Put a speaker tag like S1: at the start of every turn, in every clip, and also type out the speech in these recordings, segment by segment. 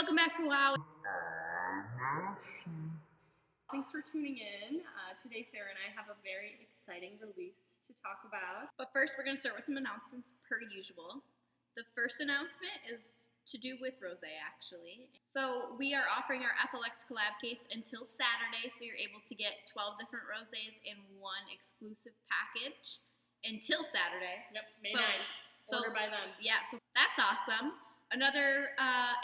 S1: welcome back to WOW. Thanks for tuning in. Today Sarah and I have a very exciting release to talk about. But first we're going to start with some announcements per usual. The first announcement is to do with rosé actually. So we are offering our FLX collab case until Saturday, so you're able to get 12 different rosés in one exclusive package until Saturday. Yep, May 9th. Order by them. Yeah, so that's awesome. Another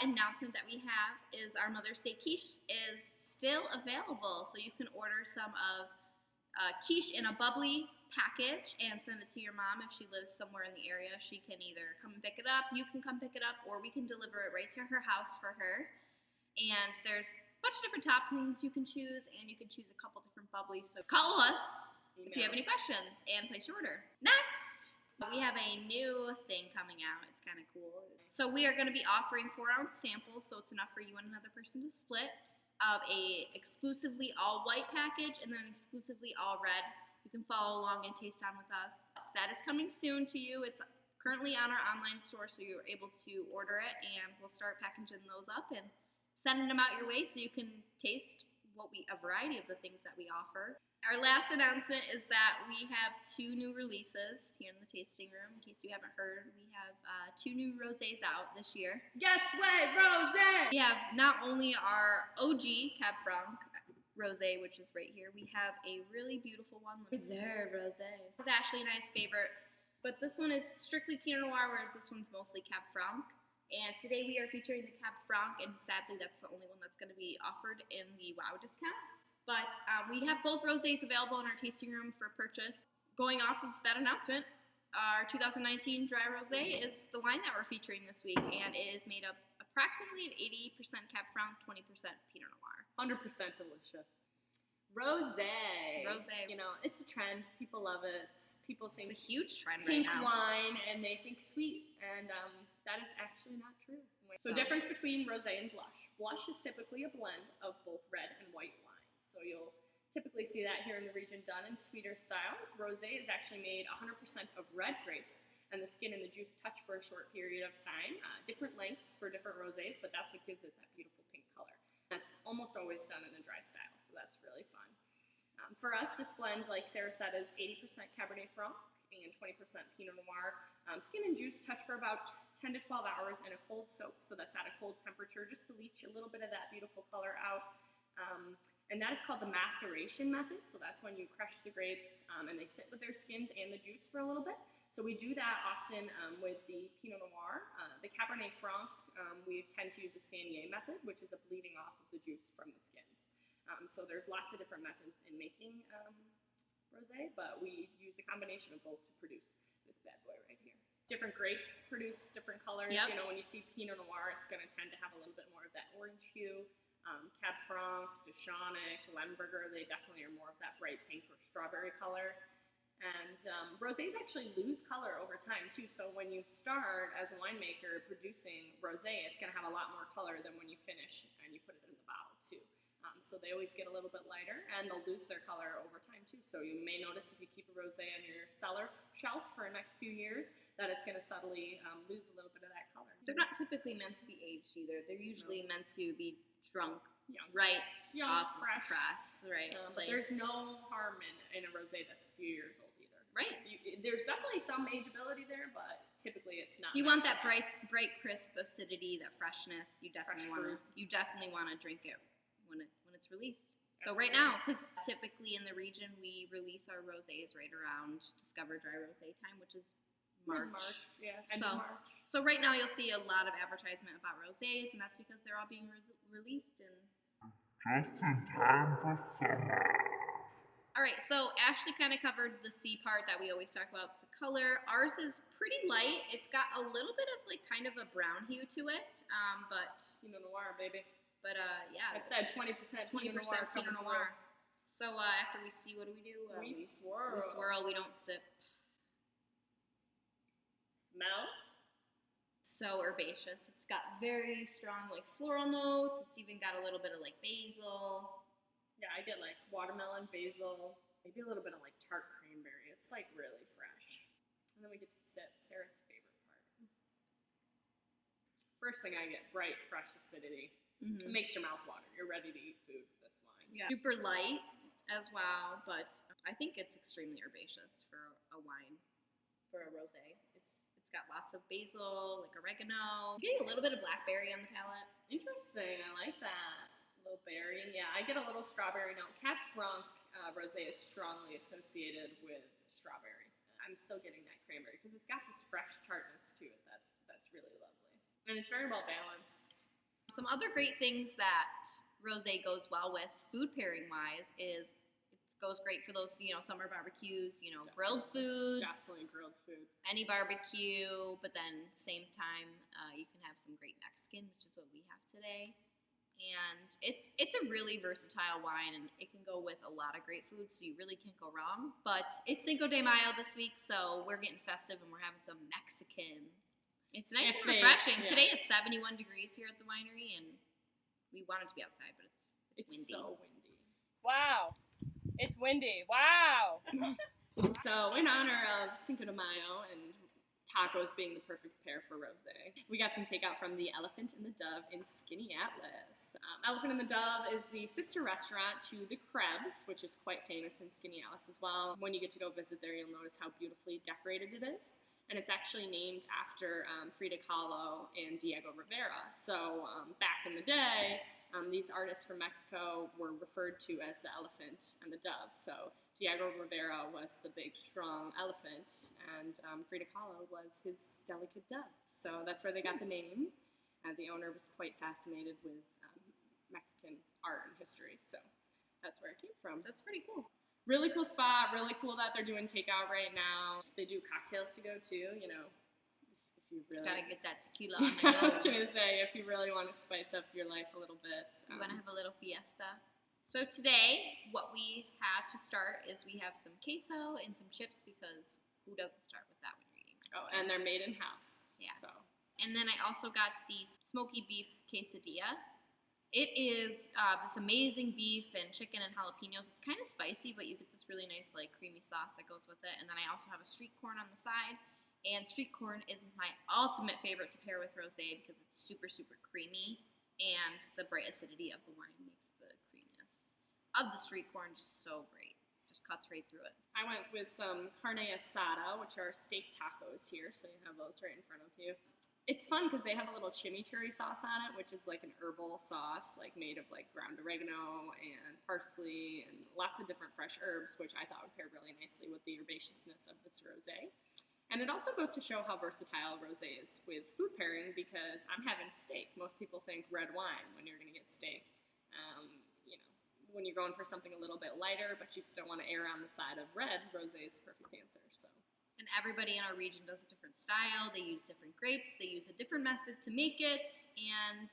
S1: announcement that we have is our Mother's Day quiche is still available. So you can order some of quiche in a bubbly package and send it to your mom if she lives somewhere in the area. She can either come and pick it up, you can come pick it up, or we can deliver it right to her house for her. And there's a bunch of different toppings you can choose, and you can choose a couple different bubblies. So call us if you have any questions and place your order. Next! We have a new thing coming out. It's kind of cool. So we are going to be offering 4-ounce samples, so it's enough for you and another person to split, of a exclusively all-white package and then exclusively all-red. You can follow along and taste on with us. That is coming soon to you. It's currently on our online store, so you're able to order it, and we'll start packaging those up and sending them out your way so you can taste a variety of the things that we offer. Our last announcement is that we have 2 new releases here in the tasting room. In case you haven't heard, we have 2 new rosés out this year. Guess what, rosé! We have not only our OG Cab Franc rosé, which is right here. We have a really beautiful one, Reserve Rosé. This is Ashley and I's favorite, but this one is strictly Pinot Noir, whereas this one's mostly Cab Franc. And today we are featuring the Cab Franc, and sadly that's the only one that's going to be offered in the WOW discount. But we have both rosés available in our tasting room for purchase. Going off of that announcement, our 2019 Dry Rosé is the wine that we're featuring this week, and it is made up approximately of 80% Cab Franc, 20% Pinot Noir. 100% delicious. Rosé. Rosé. You know, it's a trend. People love it. People think it's a huge trend right now. Pink wine, and they think sweet, and that is actually not true. So difference between rosé and blush. Blush is typically a blend of both red and white wine. So you'll typically see that here in the region done in sweeter styles. Rosé is actually made 100% of red grapes, and the skin and the juice touch for a short period of time. Different lengths for different rosés, but that's what gives it that beautiful pink color. That's almost always done in a dry style, so that's really fun. For us, this blend, like Sarah said, is 80% Cabernet Franc and 20% Pinot Noir. Skin and juice touch for about 10 to 12 hours in a cold soak, so that's at a cold temperature, just to leach a little bit of that beautiful color out. And that is called the maceration method. So that's when you crush the grapes and they sit with their skins and the juice for a little bit. So we do that often with the Pinot Noir. The Cabernet Franc, we tend to use the Skaneateles method, which is a bleeding off of the juice from the skins. So there's lots of different methods in making rosé, but we use the combination of both to produce this bad boy right here. Different grapes produce different colors. Yep. You know, when you see Pinot Noir, it's going to tend to have a little bit more of that orange hue. Cab Franc, Duchanic, Lemberger, they definitely are more of that bright pink or strawberry color. And rosés actually lose color over time too, so when you start as a winemaker producing rosé, it's going to have a lot more color than when you finish and you put it in the bottle too. So they always get a little bit lighter, and they'll lose their color over time too. So you may notice if you keep a rosé on your cellar shelf for the next few years, that it's going to subtly lose a little bit of that color. They're not typically meant to be aged either. They're usually meant to be drunk, right off fresh press, right? But there's no harm in a rosé that's a few years old either. Right. There's definitely some ageability there, but typically it's not. You want that bright, crisp acidity, that freshness. You definitely want to drink it when it's released. So right now, because typically in the region we release our rosés right around Discover Dry Rosé time, which is March. End of March. So right now you'll see a lot of advertisement about rosés, and that's because they're all being released in just in time for summer. All right, so Ashley kind of covered the C part that we always talk about. It's the color. Ours is pretty light. It's got a little bit of like kind of a brown hue to it, but Pinot Noir, baby. But yeah, it said 20% Pinot Noir. So after we see, what do? We swirl. We swirl. We don't sip. Smell. So herbaceous. It's got very strong like floral notes. It's even got a little bit of like basil. Yeah, I get like watermelon, basil, maybe a little bit of like tart cranberry. It's like really fresh. And then we get to sip Sarah's favorite part.
S2: first thing I get, bright, fresh acidity. It makes your mouth water. You're ready to eat food with this wine.
S1: Yeah. Super light as well, but I think it's extremely herbaceous for a wine, for a rosé. It's got lots of basil, like oregano. I'm getting a little bit of blackberry on the palate.
S2: Interesting. I like that. A little berry. Yeah, I get a little strawberry note. Cab Franc rosé is strongly associated with strawberry. I'm still getting that cranberry because it's got this fresh tartness to it. That's really lovely, and it's very well balanced.
S1: Some other great things that rosé goes well with, food pairing wise, is it goes great for those, summer barbecues, grilled foods.
S2: Definitely grilled food.
S1: Any barbecue, but then same time, you can have some great Mexican, which is what we have today. And it's a really versatile wine, and it can go with a lot of great food, so you really can't go wrong. But it's Cinco de Mayo this week, so we're getting festive and we're having some Mexican. It's nice and refreshing. Yeah. Today it's 71 degrees here at the winery, and we wanted to be outside, but it's windy.
S2: It's so windy. Wow. It's windy. Wow. So in honor of Cinco de Mayo and tacos being the perfect pair for rosé, we got some takeout from the Elephant and the Dove in Skaneateles. Elephant and the Dove is the sister restaurant to the Krebs, which is quite famous in Skaneateles as well. When you get to go visit there, you'll notice how beautifully decorated it is. And it's actually named after Frida Kahlo and Diego Rivera. So back in the day, these artists from Mexico were referred to as the Elephant and the Dove. So Diego Rivera was the big, strong elephant, and Frida Kahlo was his delicate dove. So that's where they got the name. The owner was quite fascinated with Mexican art and history, so that's where it came from.
S1: That's pretty cool.
S2: Really cool spot, really cool that they're doing takeout right now. They do cocktails to go to, if you really...
S1: Gotta get that tequila on the go.
S2: I was gonna say, if you really want to spice up your life a little bit.
S1: You want to have a little fiesta. So today, what we have to start is we have some queso and some chips, because who doesn't start with that when you're eating?
S2: Oh, and they're made in-house.
S1: Yeah.
S2: So.
S1: And then I also got the smoky beef quesadilla. It is this amazing beef and chicken and jalapenos. It's kind of spicy, but you get this really nice, creamy sauce that goes with it. And then I also have a street corn on the side. And street corn is my ultimate favorite to pair with rosé because it's super, super creamy. And the bright acidity of the wine makes the creaminess of the street corn just so great. Just cuts right through it.
S2: I went with some carne asada, which are steak tacos here. So you have those right in front of you. It's fun because they have a little chimichurri sauce on it, which is like an herbal sauce, made of ground oregano and parsley and lots of different fresh herbs, which I thought would pair really nicely with the herbaceousness of this rosé. And it also goes to show how versatile rosé is with food pairing, because I'm having steak. Most people think red wine when you're going to get steak. When you're going for something a little bit lighter, but you still want to err on the side of red, rosé is the perfect answer. So.
S1: And everybody in our region does a different style. They use different grapes. They use a different method to make it. And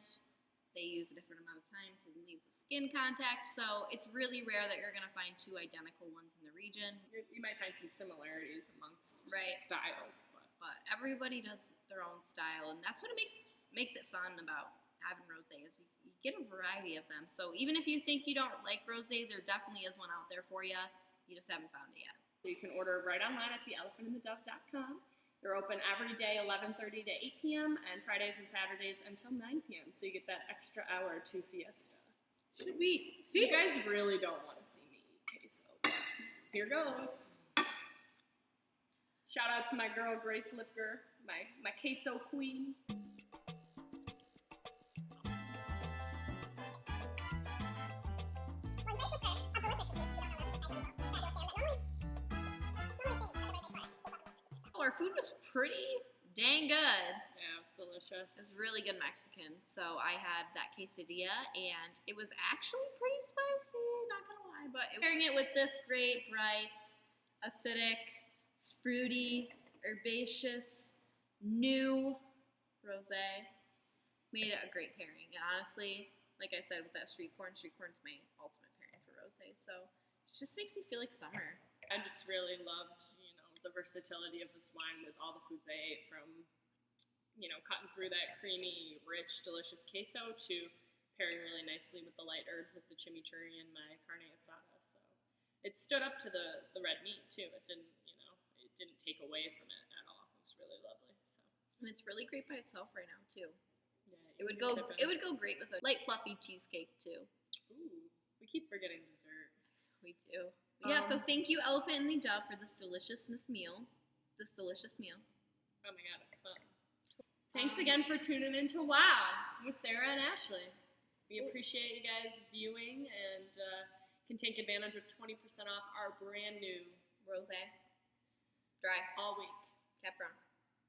S1: they use a different amount of time to leave the skin contact. So it's really rare that you're going to find two identical ones in the region.
S2: You might find some similarities amongst
S1: styles. But everybody does their own style. And that's what makes it fun about having rosé, is you get a variety of them. So even if you think you don't like rosé, there definitely is one out there for you. You just haven't found it yet.
S2: So you can order right online at theelephantandthedove.com. They're open every day, 11:30 to 8 p.m., and Fridays and Saturdays until 9 p.m. So you get that extra hour to fiesta.
S1: Should we?
S2: You guys really don't want to see me eat queso, but here goes. Shout out to my girl, Grace Lipker, my queso queen.
S1: Our food was pretty dang good.
S2: Yeah, it was delicious.
S1: It was really good Mexican. So I had that quesadilla, and it was actually pretty spicy, not gonna lie. But pairing it with this great, bright, acidic, fruity, herbaceous, new rosé made it a great pairing. And honestly, like I said, with that street corn's my ultimate pairing for rosé. So it just makes me feel like summer.
S2: I just really loved, the versatility of this wine with all the foods I ate, from, cutting through that creamy, rich, delicious queso to pairing really nicely with the light herbs of the chimichurri and my carne asada. So it stood up to the red meat too. It didn't take away from it at all. It was really lovely. So.
S1: And it's really great by itself right now too. It would go great with a light fluffy cheesecake too.
S2: Ooh, we keep forgetting dessert.
S1: We do. Yeah, so thank you, Elephant and the Dove, for this delicious meal.
S2: Oh my god, it's fun. Thanks again for tuning in to Wow with Sarah and Ashley. We appreciate you guys viewing and can take advantage of 20% off our brand new
S1: Rosé. Dry.
S2: All week.
S1: Cap Franc.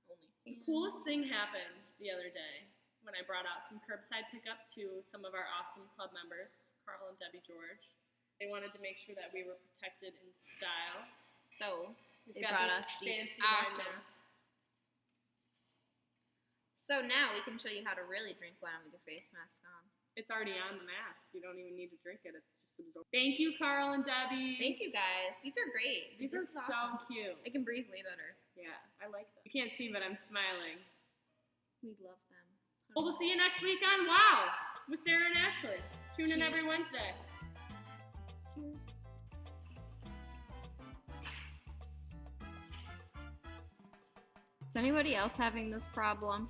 S1: Only.
S2: The coolest thing happened the other day when I brought out some curbside pickup to some of our awesome club members, Carl and Debbie George. They wanted to make sure that we were protected in style.
S1: So
S2: We've
S1: they
S2: got
S1: brought
S2: this
S1: us these
S2: fancy
S1: awesome.
S2: wine masks.
S1: So now we can show you how to really drink wine with your face mask on.
S2: It's already on the mask. You don't even need to drink it. It's just absorbed. Thank you, Carl and Debbie.
S1: Thank you, guys. These are great.
S2: These are so
S1: awesome.
S2: cute.
S1: I can breathe way better.
S2: Yeah, I like them. You can't see, but I'm smiling.
S1: We love them.
S2: Well, we'll see you next week on Wow with Sarah and Ashley. Tune in every Wednesday.
S1: Is anybody else having this problem?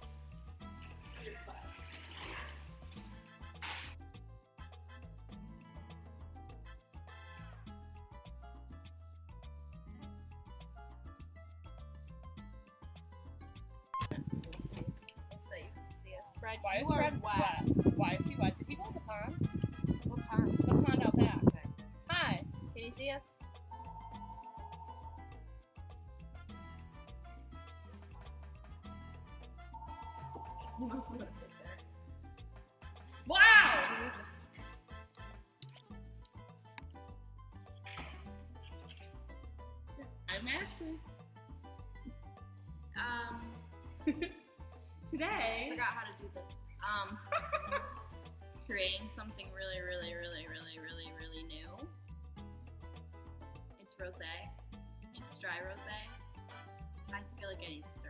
S1: Fred,
S2: Why is
S1: you are
S2: Fred wet? Why is he wet? Did he go to the pond?
S1: What pond?
S2: The pond out back.
S1: Okay.
S2: Hi.
S1: Can you see us? You must be able to sit there.
S2: Wow! I'm Ashley. Today,
S1: I forgot how to do this. Creating something really new. It's rosé. It's dry rosé. I feel like I need to